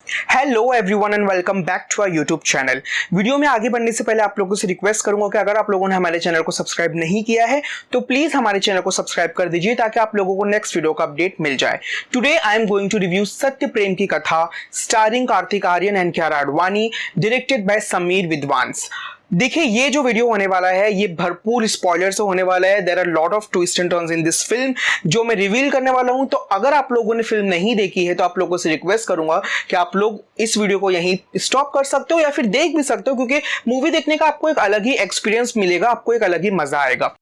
Hello everyone and welcome back to our YouTube channel. Video में आगे बढ़ने से पहले आप लोगों से रिक्वेस्ट करूंगा कि अगर आप लोगों ने हमारे चैनल को सब्सक्राइब नहीं किया है तो प्लीज हमारे चैनल को सब्सक्राइब कर दीजिए ताकि आप लोगों को नेक्स्ट वीडियो का अपडेट मिल जाए। Today I am going to review Satya Prem Ki Katha starring Kartik Aryan and Kiara Advani, directed by Sameer Vidwans. देखिए ये जो वीडियो होने वाला है ये भरपूर स्पॉइलर से होने वाला है। There are lot of twist and turns in this film जो मैं रिवील करने वाला हूं। तो अगर आप लोगों ने फिल्म नहीं देखी है तो आप लोगों से रिक्वेस्ट करूंगा कि आप लोग इस वीडियो को यहीं स्टॉप कर सकते हो या फिर देख भी सकते हो, क्योंकि मूवी देखने का आपको एक अलग ही एक्सपीरियंस मिलेगा, आपको एक अलग ही मजा आएगा।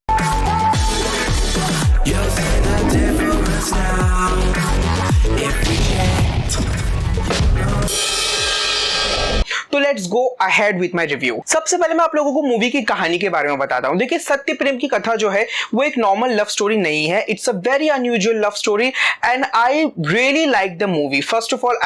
तो let's go ahead with my review. सबसे पहले मैं आप लोगों को मूवी की कहानी के बारे में बताता हूं। देखिए सत्य प्रेम की कथा जो है वो एक नॉर्मल लव स्टोरी नहीं है। It's a very unusual love story and I really like the movie. First of all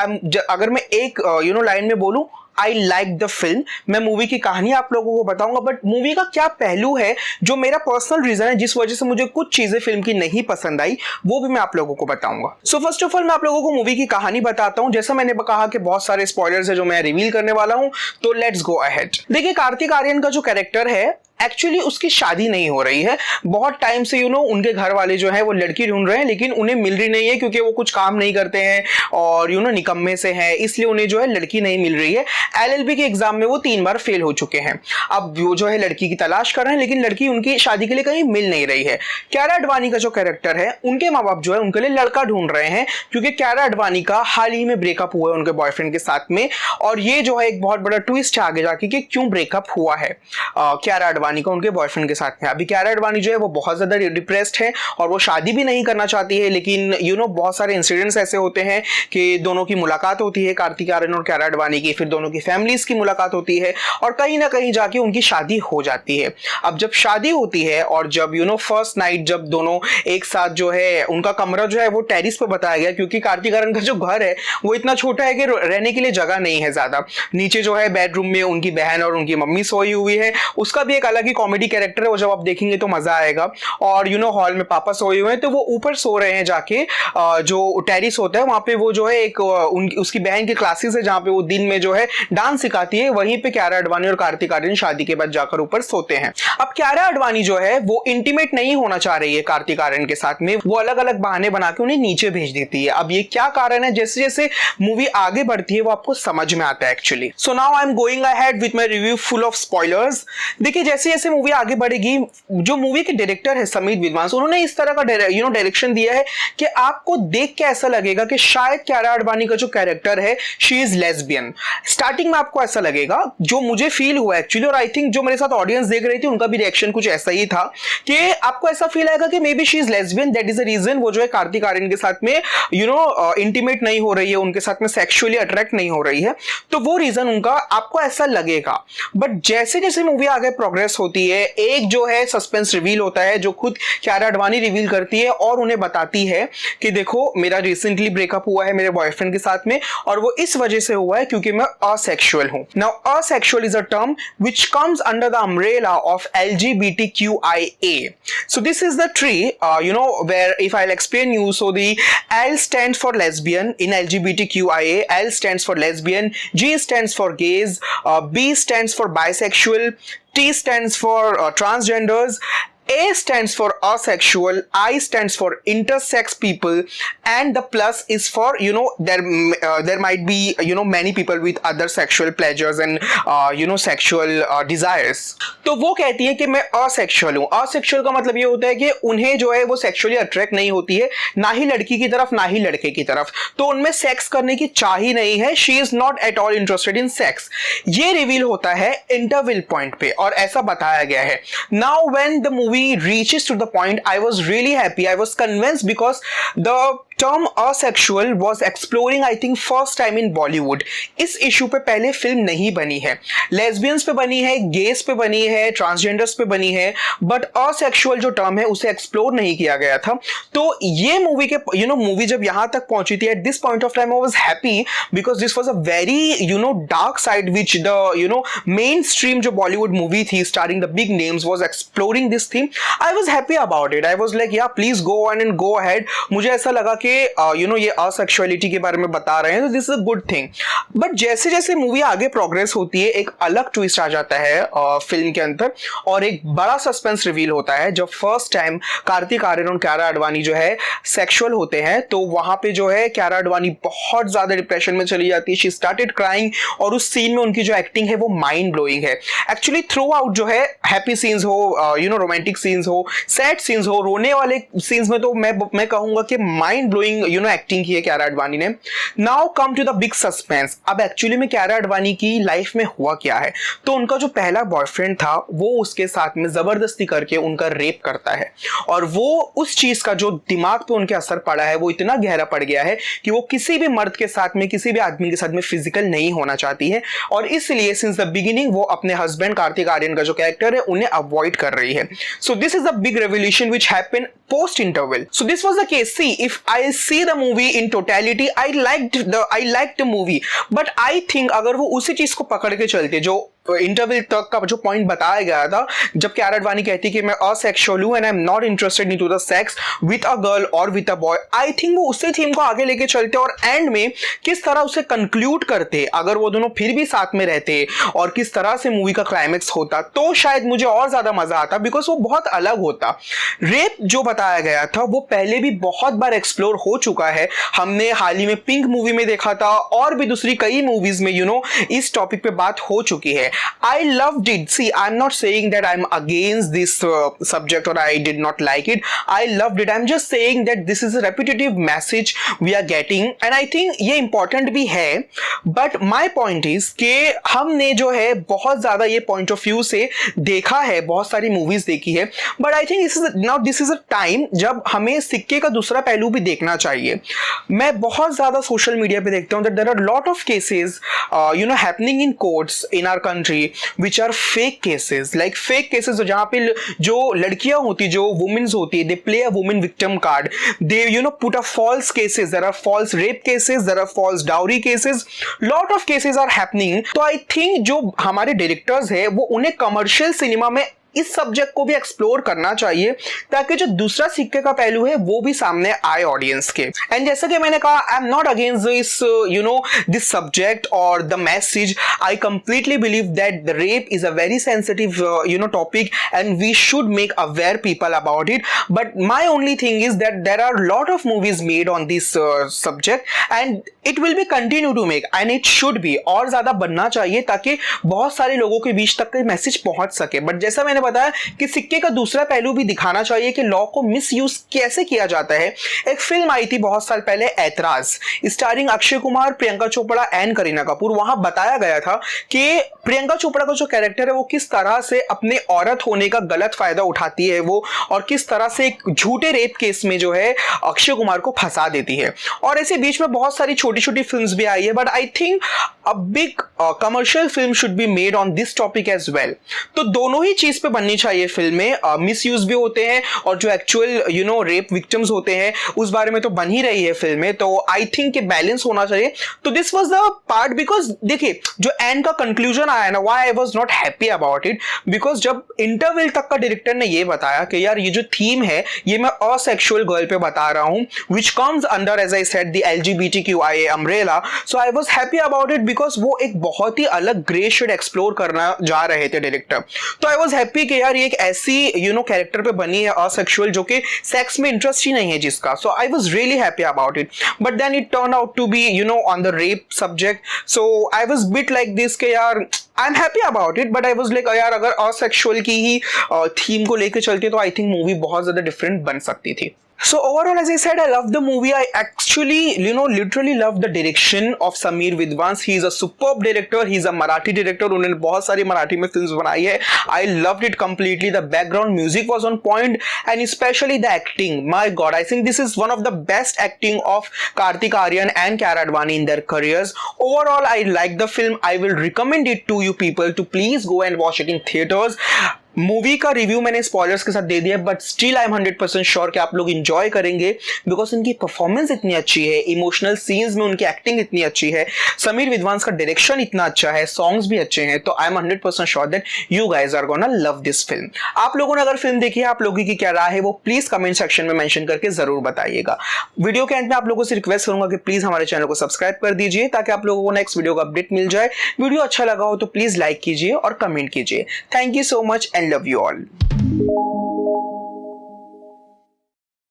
अगर मैं एक लाइन में बोलूं, आई लाइक द फिल्म। मैं मूवी की कहानी आप लोगों को बताऊंगा, बट मूवी का क्या पहलू है जो मेरा पर्सनल रीजन है जिस वजह से मुझे कुछ चीजें फिल्म की नहीं पसंद आई, वो भी मैं आप लोगों को बताऊंगा। सो फर्स्ट ऑफ ऑल मैं आप लोगों को मूवी की कहानी बताता हूं। जैसा मैंने कहा कि बहुत सारे स्पॉयलर्स है जो मैं रिवील करने वाला हूं, तो लेट्स गो अहेड। देखिए कार्तिक आर्यन का जो कैरेक्टर है एक्चुअली उसकी शादी नहीं हो रही है। बहुत टाइम से उनके घर वाले जो है वो लड़की ढूंढ रहे हैं, लेकिन उन्हें मिल रही नहीं है क्योंकि वो कुछ काम नहीं करते हैं और निकम्मे से हैं, इसलिए उन्हें जो है लड़की नहीं मिल रही है। एलएलबी के एग्जाम में वो 3 बार फेल हो चुके हैं। अब वो जो है लड़की की तलाश कर रहे हैं, लेकिन लड़की उनकी शादी के लिए कहीं मिल नहीं रही है। कियारा आडवाणी का जो कैरेक्टर है, उनके माँ बाप जो है उनके लिए लड़का ढूंढ रहे हैं क्योंकि कियारा आडवाणी का हाल ही में ब्रेकअप हुआ है उनके बॉयफ्रेंड के साथ में। और ये जो है एक बहुत बड़ा ट्विस्ट है आगे जाके कि क्यों ब्रेकअप हुआ है कियारा आडवाणी का उनके बॉयफ्रेंड के साथ में। अभी कियारा आडवाणी जो है वो बहुत ज्यादा डिप्रेस्ड है और वो शादी भी नहीं करना चाहती है, लेकिन बहुत सारे इंसिडेंट्स ऐसे होते हैं कि दोनों की मुलाकात होती है, कार्तिक आर्यन और कियारा आडवाणी की, फिर दोनों की फैमिलीज की मुलाकात होती है और कहीं ना कहीं जाके उनकी शादी हो जाती है। अब जब शादी होती है और जब फर्स्ट नाइट जब दोनों एक साथ जो है, उनका कमरा जो है वो टेरिस पे बताया गया क्योंकि कार्तिक आर्यन का जो घर है वो इतना छोटा है कि रहने के लिए जगह नहीं है ज्यादा। नीचे जो है बेडरूम में उनकी बहन और उनकी मम्मी सोई हुई है, उसका भी एक अलग ही कॉमेडी कैरेक्टर है, वो जब आप देखेंगे तो मजा आएगा। और हॉल में पापा सोए हुए हैं तो वो ऊपर सो रहे हैं जाके, जो टेरिस होता है वहां पे वो जो है एक उसकी बहन की क्लासेस है जहां पे वो दिन में जो है डांस सिखाती है, वहीं पे कियारा आडवाणी और कार्तिक आर्यन शादी के बाद जाकर ऊपर सोते हैं। अब कियारा आडवाणी जो है वो इंटीमेट नहीं होना चाह रही है कार्तिक आर्यन के साथ में, वो अलग अलग बहाने बना के उन्हें नीचे भेज देती है। अब ये क्या कारण है, जैसे जैसे मूवी आगे बढ़ती है वो आपको समझ में आता है actually. So now I am going ahead with my review full of spoilers. देखिए जैसे जैसे मूवी आगे बढ़ेगी, जो मूवी के डायरेक्टर है समीर विद्वांस, उन्होंने इस तरह का डायरेक्शन दिया है कि आपको देख के ऐसा लगेगा कि शायद कियारा आडवाणी का जो कैरेक्टर है शी इज लेस्बियन। स्टार्टिंग में आपको ऐसा लगेगा, जो मुझे फील हुआ एक्चुअली, और आई थिंक जो मेरे साथ ऑडियंस देख रही थी उनका भी रिएक्शन कुछ ऐसा ही था कि आपको ऐसा फील आएगा कि maybe she is lesbian, that is the reason वो जो है कार्तिक आर्यन के साथ में इंटीमेट नहीं हो रही है, उनके साथ में सेक्सुअली अट्रैक्ट नहीं हो रही है, तो वो रीजन उनका आपको ऐसा लगेगा। बट जैसे जैसे मूवी आगे प्रोग्रेस होती है, एक जो है सस्पेंस रिवील होता है जो खुद कियारा आडवाणी रिवील करती है और उन्हें बताती है कि देखो मेरा रिसेंटली ब्रेकअप हुआ है मेरे बॉयफ्रेंड के साथ में, और वो इस वजह से हुआ है क्योंकि मैं असेक्सुअल हूं। Now asexual is a term which comes under the umbrella of LGBTQIA. So this is the tree where if I'll explain you, so the L stands for lesbian in LGBTQIA. L stands for lesbian, G stands for gays, B stands for bisexual, T stands for transgenders, A stands for asexual, I stands for intersex people, and the plus is for there might be many people with other sexual pleasures and sexual desires. तो वो कहती है कि मैं asexual हूँ। asexual का मतलब ये होता है कि उन्हें जो है वो सेक्सुअली अट्रैक्ट नहीं होती है, ना ही लड़की की तरफ ना ही लड़के की तरफ, तो उनमें सेक्स करने की चाह ही नहीं है। She is not at all interested in sex. ये रिवील होता है इंटरवल पॉइंट पे और ऐसा बताया गया है। Now when the movie reaches to the point, I was really happy, I was convinced because the term asexual was exploring I think first time in Bollywood. इस इशू पे पहले फिल्म नहीं बनी है, लेस्बियंस पे बनी है, गेस पे बनी है, ट्रांसजेंडर्स पे बनी है, बट asexual जो टर्म है उसे एक्सप्लोर नहीं किया गया था। तो ये मूवी के मूवी जब यहां तक पहुंची थी, at this point of time I was happy because this was a very dark side which the mainstream जो बॉलीवुड मूवी थी starring the big names was exploring this theme. I was happy about it. I was like yeah please go on and go ahead. मुझे ऐसा लगा कि के ये असेक्सुअलिटी के बारे में बता रहे हैं, तो this is a good thing. But जैसे जैसे मूवी आगे प्रोग्रेस होती है एक अलग ट्विस्ट आ जाता है फिल्म के अंदर, और एक बड़ा सस्पेंस रिवील होता है। जब फर्स्ट टाइम कार्तिक आर्यन और क्यारा आडवाणी जो है सेक्सुअल होते हैं, तो वहां पे जो है क्यारा आडवाणी बहुत ज्यादा डिप्रेशन में चली जाती है, शी स्टार्टेड क्राइंग, और उस सीन में उनकी जो एक्टिंग है वो माइंड ब्लोइंग है। एक्चुअली थ्रू आउट जो है हैप्पी सीन्स हो, रोमांटिक सीन्स हो, सैड सीन्स हो, रोने वाले सीन्स में तो मैं कहूंगा कि माइंड ब्लोइंग एक्टिंग की है क्यारा आडवाणी ने। Now come to the big suspense. अब एक्चुअली में क्यारा आडवाणी की लाइफ में हुआ क्या है, तो उनका जो पहला बॉयफ्रेंड था वो उसके साथ में जबरदस्ती करके उनका रेप करता है, और वो उस चीज का जो दिमाग पे उनके असर पड़ा है वो इतना गहरा पड़ गया है कि वो किसी भी मर्द के साथ में, किसी भी आदमी के साथ में फिजिकल नहीं होना चाहती है, और इसलिए सिंस द बिगिनिंग वो अपने हस्बैंड कार्तिक आर्यन का जो कैरेक्टर है उन्हें अवॉइड कर रही है। So this is the big revolution which happened post interval. So this was the case. See, if I see the movie in totality, I liked the movie, but I think अगर वो उसी चीज को पकड़ के चलते जो इंटरवल तक का जो पॉइंट बताया गया था, जब क्यारा आडवाणी कहती कि मैं असेक्सुअल हूं and I am not interested into the sex with a girl और with a boy, I think वो उसी थीम को आगे लेके चलते और एंड में किस तरह उसे कंक्लूड करते, अगर वो दोनों फिर भी साथ में रहते और किस तरह से मूवी का क्लाइमेक्स होता, तो शायद मुझे और ज्यादा मजा आता, बिकॉज वो बहुत अलग होता। रेप जो बताया गया था वो पहले भी बहुत बार एक्सप्लोर हो चुका है, हमने हाल ही में पिंक मूवी में देखा था, और भी दूसरी कई मूवीज में इस टॉपिक पे बात हो चुकी है। I loved it. See, I'm not saying that I'm against this subject or I did not like it. I loved it. I'm just saying that this is a repetitive message we are getting, and I think ये important भी है, but my point is कि हमने जो है बहुत ज़्यादा ये point of view से देखा है, बहुत सारी movies देखी है, but I think this is a time जब हमें सिक्के का दूसरा पहलू भी देखना चाहिए। मैं बहुत ज़्यादा सोशल मीडिया पे देखता हूँ that there are lot of cases happening in courts in our country which are fake cases, like fake cases जहाँ पे जो लड़कियां होती, जो वुमेन्स होती है, they play a woman victim card, they put a false cases, there are false rape cases, there are false dowry cases, lot of cases are happening। तो I think जो हमारे डायरेक्टर्स है वो उन्हें कमर्शियल सिनेमा में इस subject को भी एक्सप्लोर करना चाहिए, ताकि जो दूसरा सिक्के का पहलू है वो भी सामने आए ऑडियंस के। एंड जैसा कि मैंने कहा, I am not against this this subject और the message. I completely believe that the rape is a very sensitive topic and we should make aware people about it, but my only thing is that there are lot of movies made on this subject and it will be continue to make, and it should be और ज्यादा बनना चाहिए ताकि बहुत सारे लोगों के बीच तक मैसेज पहुंच सके। बट जैसा मैंने बताया कि सिक्के का दूसरा पहलू भी दिखाना चाहिए कि लॉ को मिसयूज कैसे किया जाता है। एक फिल्म आई थी बहुत साल पहले, ऐतराज, स्टारिंग अक्षय कुमार, प्रियंका चोपड़ा एंड करीना कपूर। वहां बताया गया था कि प्रियंका चोपड़ा का जो कैरेक्टर है वो किस तरह से अपने औरत होने का गलत फायदा उठाती है वो, और किस तरह से एक झूठे रेप केस में जो है अक्षय कुमार को फंसा देती है। और ऐसे बीच में बहुत सारी छोटी छोटी फिल्म्स भी आई है, but I think a big commercial film should be made on this topic as well. तो दोनों ही चीज पे बननी चाहिए फिल्में, मिसयूज भी होते हैं और जो एक्चुअल रेप विक्टिम्स होते हैं उस बारे में तो बन ही रही है फिल्में, तो आई थिंक कि बैलेंस होना चाहिए। तो this was the part, because देखिए जो एंड का कंक्लूजन आया ना, why I was not happy about it, because जब इंटरवल तक का डायरेक्टर ने ये बताया कि यार ये जो थीम है ये मैं असेक्सुअल गर्ल पे बता रहा हूं, which comes under as I said the LGBTQIA umbrella, so I was happy about it, because वो एक बहुत ही अलग ग्रे शेड एक्सप्लोर करना जा रहे थे डायरेक्टर। तो आई वाज हैप्पी कि यार ये एक ऐसी कैरेक्टर पे बनी है असेक्सुअल जो कि सेक्स में इंटरेस्ट ही नहीं है जिसका, so I was really happy about it. But then it turn out to be on the rape subject, so I was bit like this के यार I am happy about it, but I was like यार अगर asexual की ही theme को लेके चलते तो I think movie बहुत ज्यादा डिफरेंट बन सकती थी। So overall, as I said, I love the movie. I actually, literally love the direction of Sameer Vidwans. He is a superb director. He is a Marathi director. उन्होंने बहुत सारी मराठी में films बनाई है. I loved it completely. The background music was on point, and especially the acting. My God, I think this is one of the best acting of Kartik Aaryan and Kyara Advani in their careers. Overall, I like the film. I will recommend it to you people to please go and watch it in theaters. Movie का review मैंने spoilers के साथ दे दिया, but still I am 100% sure कि आप लोग enjoy करेंगे because उनकी परफॉर्मेंस इतनी अच्छी है, इमोशनल सीन्स में उनकी एक्टिंग इतनी अच्छी है, समीर विद्वांस का डायरेक्शन इतना अच्छा है, सॉन्ग्स भी अच्छे हैं, तो I am 100% sure that you guys are gonna love this film. आप लोगों ने अगर फिल्म देखी है, आप लोगों की क्या राय है वो प्लीज कमेंट सेक्शन में मेंशन करके जरूर बताइएगा। वीडियो के एंड में आप लोगों से रिक्वेस्ट करूंगा कि प्लीज हमारे चैनल को सब्सक्राइब कर दीजिए ताकि आप लोगों को नेक्स्ट वीडियो का अपडेट मिल जाए। वीडियो अच्छा लगा हो तो प्लीज लाइक कीजिए और कमेंट कीजिए। Thank you so much and love you all.